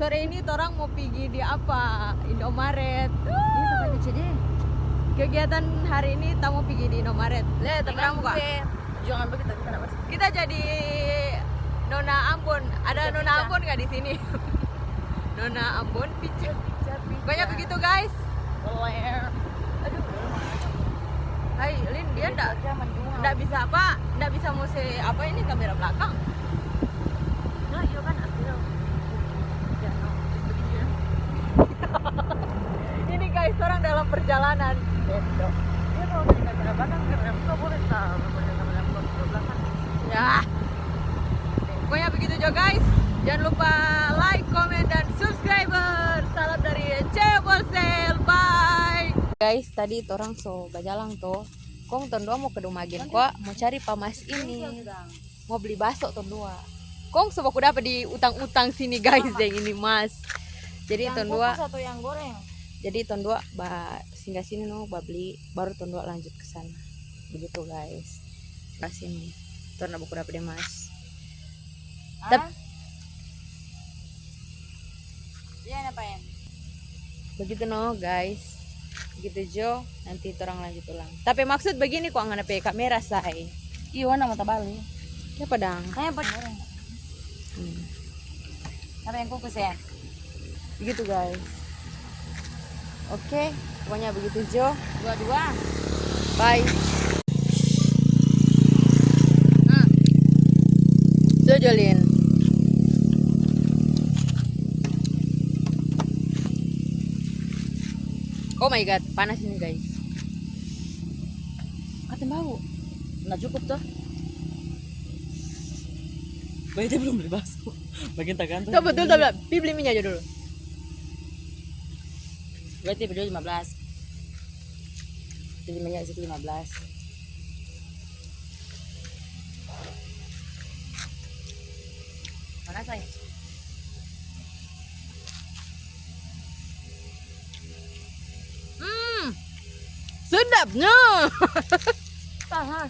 Sore ini orang mau pergi di apa? Indomaret. Ini sampai kecil deh. Kegiatan hari ini kita mau pergi di Indomaret. Lihat terang muka. Jangan begitu kita dapat. Kita jadi Nona Ambon. Ada Nona Ambon nggak di sini? Nona Ambon pica. Pokoknya begitu guys. Aduh. Hai, Lin, dia enggak bisa apa? Enggak bisa musik apa ini kamera belakang. Nah, iya kan asli. Ini guys, orang dalam perjalanan. Bedo. Dia kalau dari kamera belakang nggak boleh tahu kamera belakang. Ya. Pokoknya begitu juga guys. Jangan lupa like, comment, dan subscriber. Salam dari Cebosel. Bye. Guys, tadi orang so bajalang tuh. Kong tondua mau ke Dumagen kok mau cari pamas ini. Mau beli bakso tondua. Kong sebab udah apa di utang-utang sini guys, yang ini Mas. Jadi tondua Satu yang goreng. jadi tondua singgah sini no beli baru tondua lanjut ke sana. Begitu guys. Ke sini. Torna buku dapat deh Mas. Iya ngapain? Begitu no guys. Begitu Jo, nanti orang lanjut ulang. Tapi maksud begini kok nggak ada kamera say. Iya warna mata bali. Ya padang. Kayak apa? Apa yang kukus ya? Begitu guys. Oke, pokoknya begitu Jo. Dua-dua. Bye. Jolin. Oh my god, panas ini guys. Kata bau. Nggak cukup tuh. Berarti belum beli bakso. Bagian tak Tuh betul tuh, beli minyak aja dulu. Berarti video 15. Jadi minyak situ 15. Mana saya? Sedapnya. Tahan.